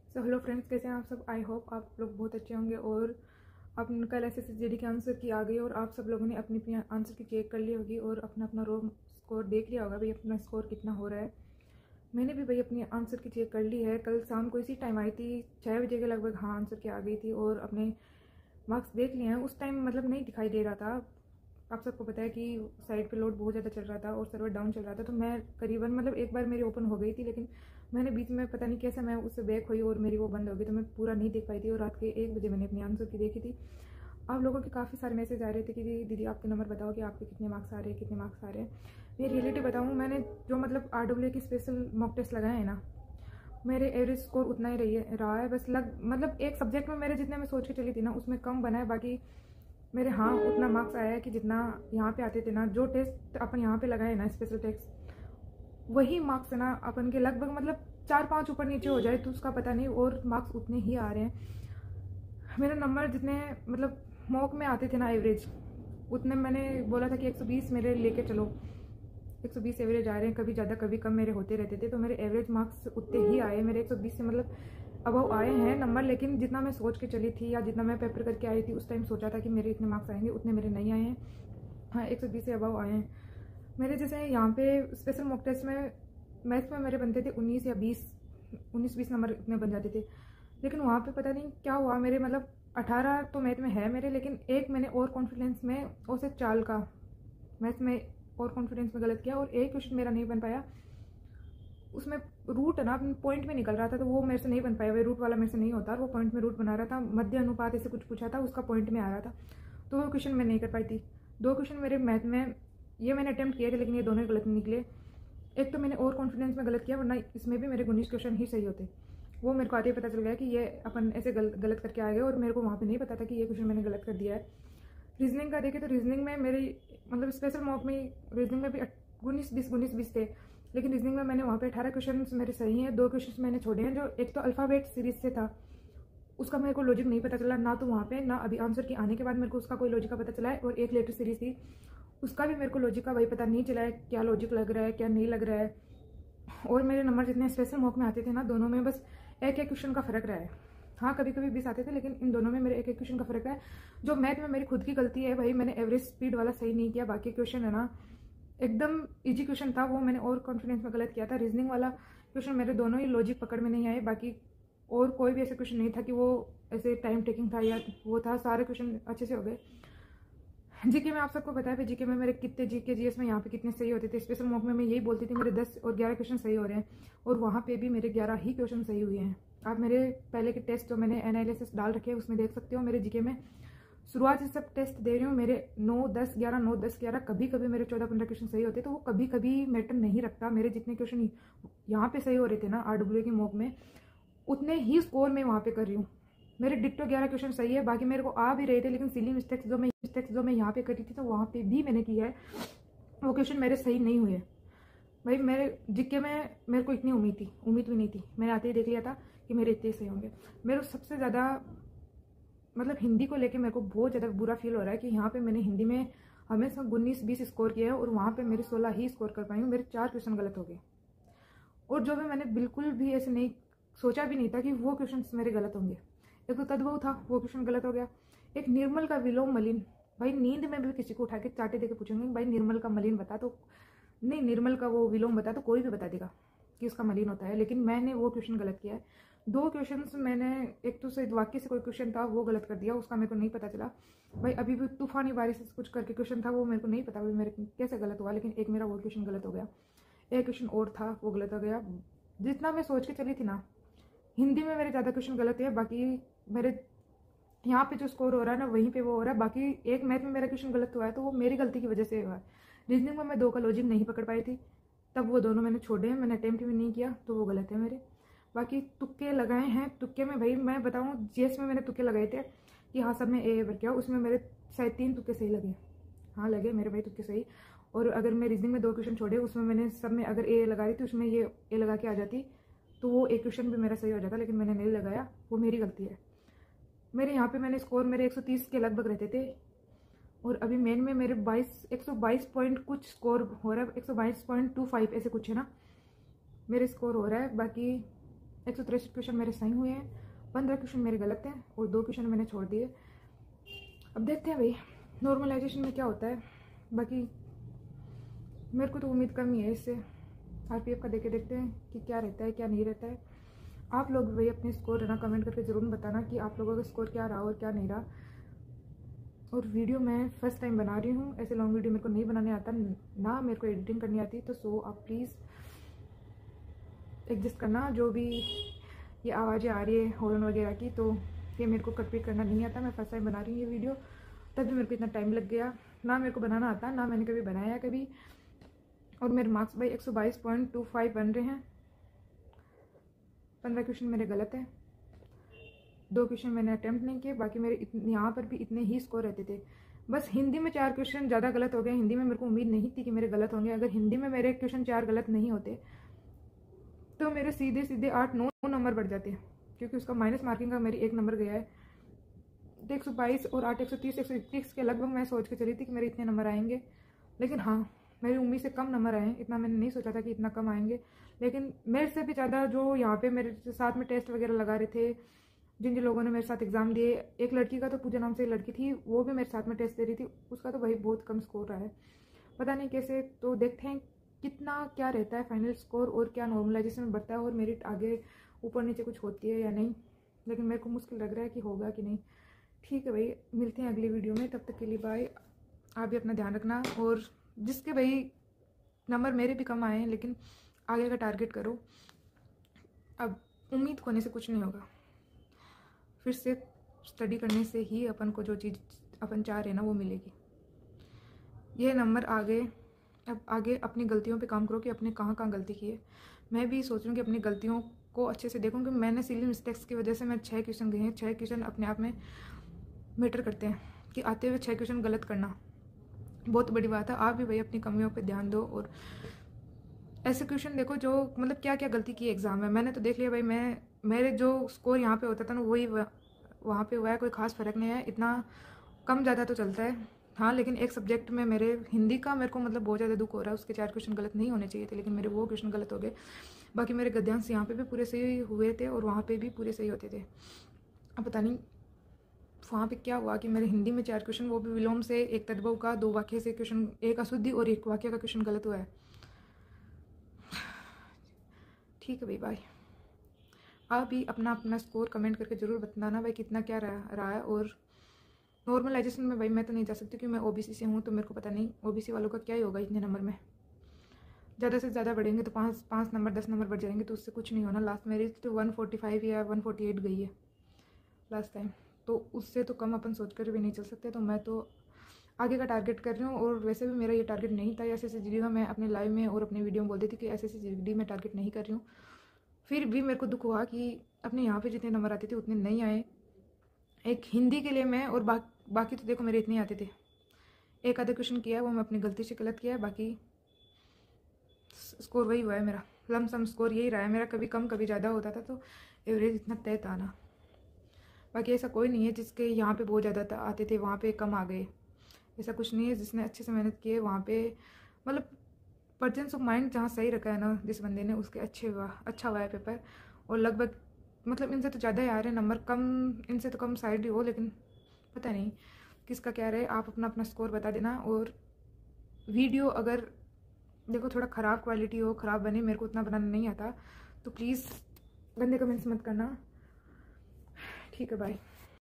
So hello friends, कैसे हैं आप सब। आई होप आप लोग बहुत अच्छे होंगे। और आप कल SSJD के आंसर की आ गई और आप सब लोगों ने अपनी अपनी आंसर की चेक कर ली होगी और अपना अपना रो स्कोर देख लिया होगा भाई अपना स्कोर कितना हो रहा है। मैंने भी भाई अपनी आंसर की चेक कर ली है। कल शाम को इसी टाइम आई थी 6 बजे के लगभग। हाँ, आंसर की आ गई थी और अपने मार्क्स देख लिए हैं। उस टाइम मतलब नहीं दिखाई दे रहा था। आप सबको पता है कि साइड पे लोड बहुत ज़्यादा चल रहा था और सर्वर डाउन चल रहा था, तो मैं करीबन मतलब एक बार मेरी ओपन हो गई थी, लेकिन मैंने बीच में पता नहीं कैसे मैं उससे बैक हुई और मेरी वो बंद हो गई, तो मैं पूरा नहीं देख पाई थी। और रात के 1 बजे मैंने अपनी आंसर की देखी थी। आप लोगों के काफ़ी सारे मैसेज आ रहे थे कि दीदी आपके नंबर बताओ कि आपके कितने मार्क्स आ रहे हैं, कितने मार्क्स आ रहे हैं। मैं रियलिटी बताऊँ, मैंने जो मतलब RWA की स्पेशल मॉक टेस्ट लगाए हैं ना, मेरे एवरेज स्कोर उतना ही रहा है। बस मतलब एक सब्जेक्ट में मेरे जितने मैं सोच के चली थी ना उसमें कम बना है। बाकी मेरे हाँ उतना मार्क्स आया है कि जितना यहाँ पे आते थे ना। जो टेस्ट अपन यहाँ पे लगाए ना स्पेशल टेस्ट, वही मार्क्स है ना अपन के लगभग मतलब 4-5 ऊपर नीचे हो जाए तो उसका पता नहीं, और मार्क्स उतने ही आ रहे हैं। मेरे नंबर जितने मतलब मॉक में आते थे ना एवरेज, उतने मैंने बोला था कि 120 मेरे लेके चलो। 120 एवरेज आ रहे हैं, कभी ज़्यादा कभी कम मेरे होते रहते थे, तो मेरे एवरेज मार्क्स उतने ही आए। मेरे 120 से मतलब अबव आए हैं नंबर, लेकिन जितना मैं सोच के चली थी या जितना मैं पेपर करके आई थी उस टाइम सोचा था कि मेरे इतने मार्क्स आएंगे, उतने मेरे नहीं आए हैं। हाँ, 120 से अबव आए हैं मेरे। जैसे यहाँ पे स्पेशल मॉक टेस्ट में मैथ्स में मेरे बनते थे 19 या 19-20 नंबर इतने बन जाते थे, लेकिन वहाँ पे पता नहीं क्या हुआ। मेरे मतलब 18 तो मैथ में है मेरे, लेकिन एक मैंने और कॉन्फिडेंस में और से चाल का मैथ्स में और कॉन्फिडेंस में गलत किया और एक क्वेश्चन मेरा नहीं बन पाया। उसमें रूट है ना पॉइंट में निकल रहा था, तो वो मेरे से नहीं बन पाया। वो रूट वाला मेरे से नहीं होता, वो पॉइंट में रूट बना रहा था। मध्य अनुपात ऐसे कुछ पूछा था, उसका पॉइंट में आ रहा था, तो वो क्वेश्चन मैं नहीं कर पाई थी। 2 क्वेश्चन मेरे मैथ में ये मैंने अटैम्प्ट किए थे, लेकिन ये दोनों गलत निकले। एक तो मैंने और कॉन्फिडेंस में गलत किया, वरना इसमें भी मेरे 19 क्वेश्चन ही सही होते। वो मेरे को आते ही पता चल गया कि ये अपन ऐसे गलत करके आ गए, और मेरे को वहाँ पे नहीं पता था कि ये क्वेश्चन मैंने गलत कर दिया है। रीजनिंग का देखे तो रीजनिंग में मेरी मतलब स्पेशल मॉक में रीजनिंग में भी 19-20 थे, लेकिन रीजनिंग में मैंने वहाँ पे 18 क्वेश्चन मेरे सही हैं। 2 क्वेश्चन मैंने छोड़े हैं, जो एक तो अल्फ़ाबेट सीरीज से था, उसका मेरे को लॉजिक नहीं पता चला ना, तो वहाँ पे ना अभी आंसर की आने के बाद मेरे को उसका कोई लॉजिक का पता चला है। और एक लेटर सीरीज थी, उसका भी मेरे को लॉजिक का वही पता नहीं चला है, क्या लॉजिक लग रहा है क्या नहीं लग रहा है। और मेरे नंबर जितने स्पेशल मॉक में आते थे ना, दोनों में बस एक क्वेश्चन का फ़र्क रहा है। हाँ, कभी कभी 20 आते थे, लेकिन इन दोनों में मेरे एक क्वेश्चन का फ़र्क है। जो मैथ में मेरी खुद की गलती है भाई, मैंने एवरेज स्पीड वाला सही नहीं किया। बाकी क्वेश्चन है ना एकदम इजी क्वेश्चन था, वो मैंने और कॉन्फिडेंस में गलत किया था। रीजनिंग वाला क्वेश्चन मेरे दोनों ही लॉजिक पकड़ में नहीं आए। बाकी और कोई भी ऐसा क्वेश्चन नहीं था कि वो ऐसे टाइम टेकिंग था या वो था, सारे क्वेश्चन अच्छे से हो गए। जीके में आप सबको पता है जीके में मेरे कितने जीके जीएस में यहाँ पे कितने सही होते थे। स्पेशल मॉक में मैं यही बोलती थी मेरे 10 और 11 क्वेश्चन सही हो रहे हैं, और वहाँ पे भी मेरे 11 ही क्वेश्चन सही हुए हैं। आप मेरे पहले के टेस्ट जो मैंने एनालिसिस डाल रखे हैं उसमें देख सकते हो। मेरे जीके में शुरुआत से सब टेस्ट दे रही हूँ, मेरे 9-10-11 9-10-11 कभी कभी मेरे 14-15 क्वेश्चन सही होते, तो वो कभी कभी मैटर नहीं रखता। मेरे जितने क्वेश्चन यहाँ पे सही हो रहे थे ना RWA की मॉक में, उतने ही स्कोर मैं वहाँ पे कर रही हूँ। मेरे डिक्टो 11 क्वेश्चन सही है, बाकी मेरे को आ भी रहे थे, लेकिन सिली मिस्टेक्स जो मैं यहाँ पे करी थी तो वहाँ पे भी मैंने किया है, वो क्वेश्चन मेरे सही नहीं हुए भाई। मेरे जीके में मेरे को इतनी उम्मीद भी नहीं थी। मैंने आते ही देख लिया था कि मेरे इतने सही होंगे। मेरे सबसे ज़्यादा मतलब हिंदी को लेके मेरे को बहुत ज़्यादा बुरा फील हो रहा है कि यहाँ पे मैंने हिंदी में हमेशा 19-20 स्कोर किया है और वहाँ पे मेरे 16 ही स्कोर कर पाई हूँ। मेरे 4 क्वेश्चन गलत हो गए, और जो भी मैंने बिल्कुल भी ऐसे नहीं सोचा भी नहीं था कि वो क्वेश्चन मेरे गलत होंगे। एक तो तद्भव था, वो क्वेश्चन गलत हो गया। एक निर्मल का विलोम मलिन, भाई नींद में भी किसी को उठा के चाटे देके पूछेंगे भाई निर्मल का मलिन बता, तो नहीं निर्मल का वो विलोम बता, तो कोई भी बता देगा कि उसका मलिन होता है। लेकिन मैंने वो क्वेश्चन गलत किया है। 2 क्वेश्चन मैंने, एक तो सही वाक्य से कोई क्वेश्चन था वो गलत कर दिया, उसका मेरे को नहीं पता चला भाई। अभी भी तूफानी बारिश से कुछ करके क्वेश्चन था, वो मेरे को नहीं पता भाई मेरे कैसे गलत हुआ, लेकिन एक मेरा वो क्वेश्चन गलत हो गया। एक क्वेश्चन और था वो गलत हो गया। जितना मैं सोच के चली थी ना, हिंदी में मेरे ज़्यादा क्वेश्चन गलत है। बाकी मेरे यहाँ पे जो स्कोर हो रहा है ना वहीं पे वो हो रहा है। बाकी एक मैथ में मेरा क्वेश्चन गलत हुआ है, तो वो मेरी गलती की वजह से हुआ है। रीजनिंग में मैं 2 का लॉजिक नहीं पकड़ पाई थी, तब वो दोनों मैंने छोड़े हैं, मैंने अटेम्प्ट भी नहीं किया, तो वो गलत है मेरे। बाकी तुक्के लगाए हैं। तुक्के में भाई मैं बताऊँ, जीएस में मैंने तुक्के लगाए थे कि हाँ सब में ए भर किया, उसमें मेरे शायद 3 तुक्के सही लगे। हाँ लगे मेरे भाई तुक्के सही। और अगर मैं रीजनिंग में 2 क्वेश्चन छोड़े, उसमें मैंने सब में अगर ए लगा रही थी, उसमें ये ए लगा के आ जाती, तो वो एक क्वेश्चन भी मेरा सही हो जाता, लेकिन मैंने नहीं लगाया, वो मेरी गलती है। मेरे यहाँ पे मैंने स्कोर मेरे 130 के लगभग रहते थे, और अभी मेन में मेरे 122 पॉइंट कुछ स्कोर हो रहा है, 122.25 ऐसे कुछ है ना मेरे स्कोर हो रहा है। बाकी 163 क्वेश्चन मेरे सही हुए हैं, 15 क्वेश्चन मेरे गलत हैं और 2 क्वेश्चन मैंने छोड़ दिए। अब देखते हैं भाई नॉर्मलाइजेशन में क्या होता है। बाकी मेरे को तो उम्मीद कम ही है इससे। RPF का देखे देखते हैं कि क्या रहता है क्या नहीं रहता है। आप लोग भाई अपने स्कोर ना कमेंट करके ज़रूर बताना कि आप लोगों का स्कोर क्या रहा और क्या नहीं रहा। और वीडियो मैं फर्स्ट टाइम बना रही हूँ, ऐसे लॉन्ग वीडियो मेरे को नहीं बनाने आता, ना मेरे को एडिटिंग करनी आती, तो सो आप प्लीज़ एडजस्ट करना। जो भी ये आवाज़ें आ रही है हॉर्न वगैरह की, तो ये मेरे को कट पीट करना नहीं आता। मैं फर्स्ट टाइम बना रही हूँ ये वीडियो, तब भी मेरे को इतना टाइम लग गया। ना मेरे को बनाना आता, ना मैंने कभी बनाया कभी। और मेरे मार्क्स भाई 122.25 बन रहे हैं। 15 क्वेश्चन मेरे गलत हैं, 2 क्वेश्चन मैंने अटैम्प्ट नहीं किए। बाकी मेरे यहाँ पर भी इतने ही स्कोर रहते थे। बस हिंदी में 4 क्वेश्चन ज़्यादा गलत हो गए। हिंदी में मेरे को उम्मीद नहीं थी कि मेरे गलत होंगे। अगर हिंदी में मेरे क्वेश्चन 4 गलत नहीं होते तो मेरे सीधे सीधे 8-9 नंबर बढ़ जाते हैं, क्योंकि उसका माइनस मार्किंग का मेरी 1 नंबर गया है। 122 और 8 130 131 के लगभग मैं सोच के चली थी कि मेरे इतने नंबर आएंगे, लेकिन हाँ मेरी उम्मीद से कम नंबर आए। इतना मैंने नहीं सोचा था कि इतना कम आएंगे। लेकिन मेरे से भी ज़्यादा जो यहाँ पे मेरे साथ में टेस्ट वगैरह लगा रहे थे, जिन जिन लोगों ने मेरे साथ एग्ज़ाम दिए, एक लड़की का तो पूजा नाम से एक लड़की थी, वो भी मेरे साथ में टेस्ट दे रही थी, उसका तो भाई बहुत कम स्कोर रहा है, पता नहीं कैसे। तो देखते हैं कितना क्या रहता है फाइनल स्कोर और क्या नॉर्मलाइजेशन में बढ़ता है और मेरिट आगे ऊपर नीचे कुछ होती है या नहीं। लेकिन मेरे को मुश्किल लग रहा है कि होगा कि नहीं। ठीक है भाई, मिलते हैं अगली वीडियो में, तब तक के लिए बाय। आप भी अपना ध्यान रखना। और जिसके भाई नंबर मेरे भी कम आए हैं, लेकिन आगे का टारगेट करो। अब उम्मीद खोने से कुछ नहीं होगा, फिर से स्टडी करने से ही अपन को जो चीज़ अपन चाह रहे हैं ना वो मिलेगी। ये नंबर आगे, अब आगे अपनी गलतियों पे काम करो कि अपने कहाँ कहाँ गलती की है। मैं भी सोच रही हूँ कि अपनी गलतियों को अच्छे से देखूँ, कि मैंने सिली मिस्टेक्स की वजह से मैं 6 क्वेश्चन गए हैं। 6 क्वेश्चन अपने आप में मैटर करते हैं, कि आते हुए 6 क्वेश्चन गलत करना बहुत बड़ी बात है। आप भी भाई अपनी कमियों पे ध्यान दो और ऐसे क्वेश्चन देखो जो मतलब क्या क्या गलती की एग्ज़ाम में। मैंने तो देख लिया भाई, मेरे जो स्कोर यहाँ पे होता था ना वही वहाँ पे हुआ है। कोई खास फ़र्क नहीं है, इतना कम ज़्यादा तो चलता है। हाँ लेकिन एक सब्जेक्ट में मेरे हिंदी का मेरे को मतलब बहुत ज़्यादा दुख हो रहा है। उसके 4 क्वेश्चन गलत नहीं होने चाहिए थे, लेकिन मेरे वो क्वेश्चन गलत हो गए। बाकी मेरे गद्यांश यहाँ पे भी पूरे सही हुए थे और वहाँ पे भी पूरे सही होते थे। अब पता नहीं वहाँ पे क्या हुआ कि मेरे हिंदी में 4 क्वेश्चन, वो भी विलोम से, एक तद्भव का, 2 वाक्य से क्वेश्चन, एक अशुद्धि और एक वाक्य का क्वेश्चन गलत हुआ है। ठीक है भाई, बाय। आप भी अपना अपना स्कोर कमेंट करके ज़रूर बताना भाई कितना क्या रहा है। और नॉर्मलाइजेशन में भाई मैं तो नहीं जा सकती, क्योंकि मैं OBC से हूँ, तो मेरे को पता नहीं OBC वालों का क्या ही होगा इतने नंबर में। ज़्यादा से ज़्यादा बढ़ेंगे तो 5 नंबर 10 नंबर बढ़ जाएंगे, तो उससे कुछ नहीं होना। लास्ट मेरी तो 145 या 148 गई है लास्ट टाइम, तो उससे तो कम अपन सोच कर भी नहीं चल सकते। तो मैं तो आगे का टारगेट कर रही हूँ। और वैसे भी मेरा ये टारगेट नहीं था SSCGD का। मैं अपने लाइव में और अपने वीडियो में बोलती थी कि SSCGD में टारगेट नहीं कर रही हूँ। फिर भी मेरे को दुख हुआ कि अपने यहाँ पे जितने नंबर आते थे उतने नहीं आए। एक हिंदी के लिए मैं, और बाकी तो देखो मेरे इतने आते थे। एक आधा क्वेश्चन किया है वो मैं अपनी गलती से गलत किया है, बाकी स्कोर वही हुआ है मेरा। लमसम स्कोर यही रहा है मेरा, कभी कम कभी ज़्यादा होता था, तो एवरेज इतना तय था ना। बाकी ऐसा कोई नहीं है जिसके यहाँ पे बहुत ज़्यादा आते थे वहाँ पे कम आ गए, ऐसा कुछ नहीं है। जिसने अच्छे से मेहनत की है वहाँ पे मतलब प्रेजेंस ऑफ माइंड जहाँ सही रखा है ना जिस बंदे ने, उसके अच्छा हुआ है पेपर। और लगभग मतलब इनसे तो ज़्यादा ही आ रहे हैं नंबर, कम इनसे तो कम साइड ही हो, लेकिन पता नहीं किसका क्या रहे। आप अपना अपना स्कोर बता देना। और वीडियो अगर देखो थोड़ा ख़राब क्वालिटी हो, ख़राब बने, मेरे को उतना बनाना नहीं आता, तो प्लीज़ गंदे कमेंट्स मत करना। ठीक है, बाय।